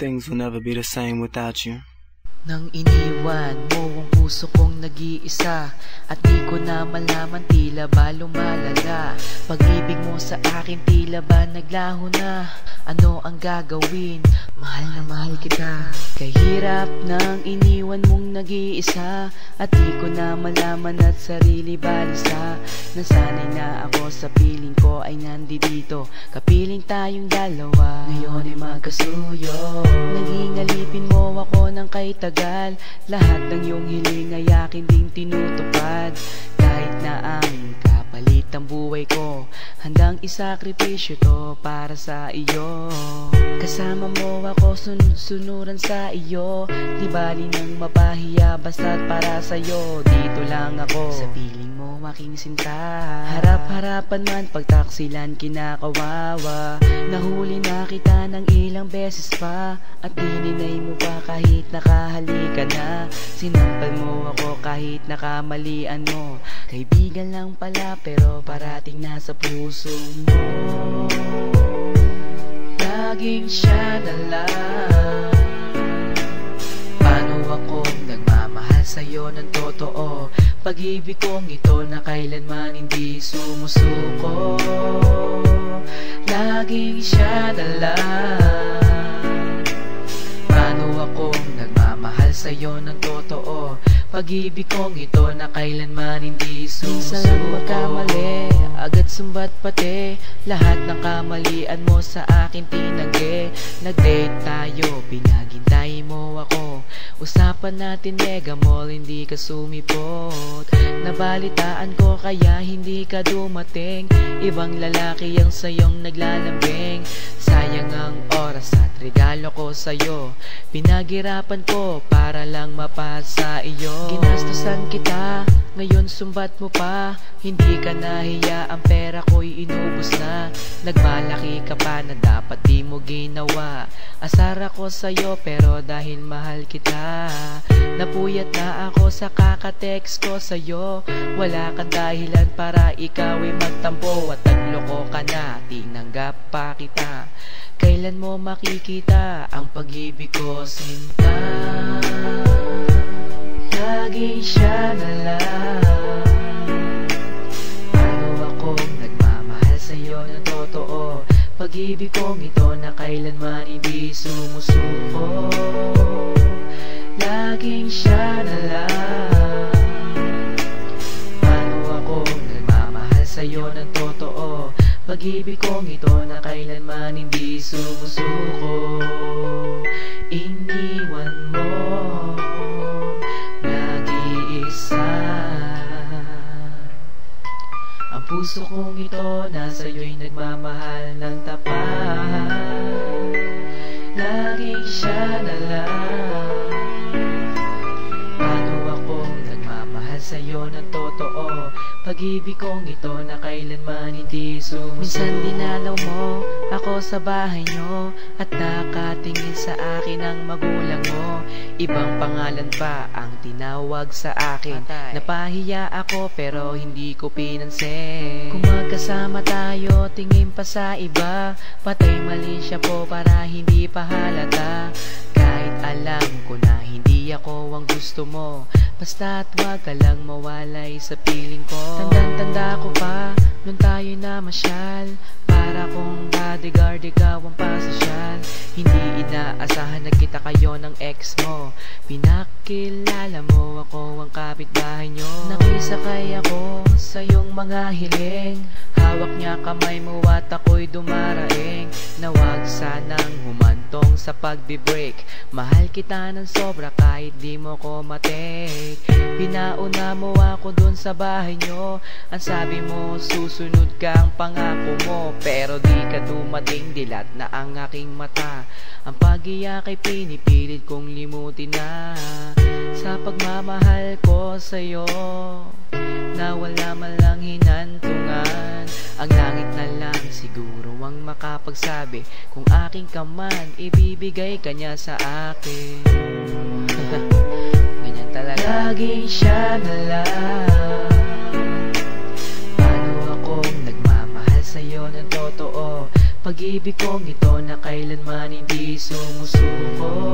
things will never be the same without you. Nang iniwan mo ang puso kong nag-iisa, at di ko na malaman, tila ba lumalala. Pag-ibig mo sa akin, tila ba naglaho na. Ano ang gagawin? Mahal na mahal kita. Kahirap nang iniwan mong nag-iisa, at di ko na malaman at sarili balisa. Nasanay na ako sa piling ko ay nandito, kapiling tayong dalawa. Ngayon ay magkasuyo. Naging alipin mo ako ng kay tagal. Lahat ng iyong hiling ay akin ding tinutupad. Kahit na ang kapalit ang buhay ko, handang isakripisyo to para sa iyo. Kasama mo ako, sunod-sunuran sa iyo. Di bali nang mapahiya, basta't para sa'yo. Dito lang ako sa piling mo aking sinta. Harap-harapan man, pagtaksilan kinakawawa. Nahuli na kita ng ilang beses pa, at dininay mo pa kahit nakahalikan na. Sinampal mo ako kahit nakamalian mo. Kaibigan lang pala pero parating nasa puso mo. Laging siya na lang. Paano akong nagmamahal sa'yo ng totoo? Pag-ibig kong ito na kailanman hindi sumusuko. Laging siya na lang. Paano akong nagmamahal sa'yo ng totoo? Pag-ibig kong ito na kailanman hindi sumusuko. Minsan lang magkamali, agad sumbat pati. Lahat ng kamalian mo sa akin tinanggi. Nag-date tayo, pinaghintay mo ako. Usapan natin mega mall, hindi ka sumipot. Nabalitaan ko kaya hindi ka dumating. Ibang lalaki ang sayong naglalambing. Sayang ang oras at regalo ko sa'yo. Pinaghirapan ko para lang mapasa iyo. Ginastusan kita, ngayon sumbat mo pa. Hindi ka nahiya, ang pera ko'y inubos na. Nagmalaki ka pa na dapat di mo ginawa. Asar ako sa'yo pero dahil mahal kita, napuyat na ako sa kakatext ko sa'yo. Wala kang dahilan para ikaw ay magtampo, at nagloko ka na, tinanggap pa kita. Kailan mo makikita ang pag-ibig ko, sinta? Laging siya na lang. Paano akong nagmamahal sa'yo ng totoo? Pag-ibig kong ito na kailanman hindi sumusuko. Laging siya na lang. Paano akong nagmamahal sa'yo ng totoo? Pag-ibig kong ito na kailanman hindi sumusuko. Iniwan mo nag-iisa. Ang puso kong ito nasa iyo'y nagmamahal ng tapat. Laging siya na lang. Paano akong nagmamahal sa'yo ng totoo? Pag-ibig kong ito na kailanman hindi sumusuko. Minsan dinalaw mo ako sa bahay nyo, at nakatingin sa akin ang magulang mo. Ibang pangalan pa ang tinawag sa akin. Napahiya ako pero hindi ko pinansin. Kung magkasama tayo, tingin pa sa iba. Patay mali siya po para hindi pa halata. Kahit alam ko na hindi ako ang gusto mo, basta't wag ka lang mawalay sa piling ko. Tandang-tanda ko pa, nun tayo namasyal. Para kung bodyguard, ikaw ang pasosyal. Hindi inaasahan na kita kayo ng ex mo. Pinakilala mo ako ang kapitbahay nyo. Nakisakay ako sa iyong mga hiling. Hawak niya kamay mo at ako'y dumaraing. Na wag sanang humantong sa pagbe-break. Mahal kita ng sobra kahit di mo ko matake. Pinauna mo ako dun sa bahay nyo. Ang sabi mo susunod ka ang pangako mo, pero di ka dumating, dilat na ang aking mata. Ang pag-iyak ay pinipilit kong limutin na. Sa pagmamahal ko sa'yo, na wala man lang hinantungan. Ang langit na lang siguro ang makapagsabi kung aking ka man, ibibigay ka niya sa akin. Ganyan talaga. Laging siya na lang. Paano akong nagmamahal sa'yo ng totoo? Pag-ibig kong ito na kailanman hindi sumusuko.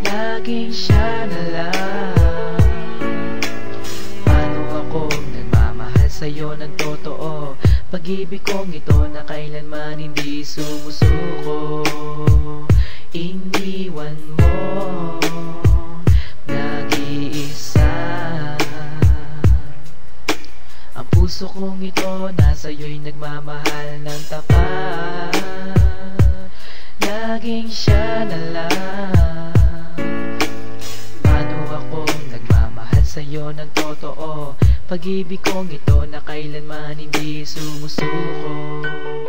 Laging siya na lang. Paano ako nagmamahal sa'yo ng totoo? Pag-ibig kong ito na kailanman hindi sumusuko. Iniwan mo nag-iisa. Ang puso kong ito nasa'yo'y nagmamahal ng tapat. Laging siya na lang. Paano ako nagmamahal sa'yo ng totoo? Pag-ibig kong ito na kailanman hindi sumusuko.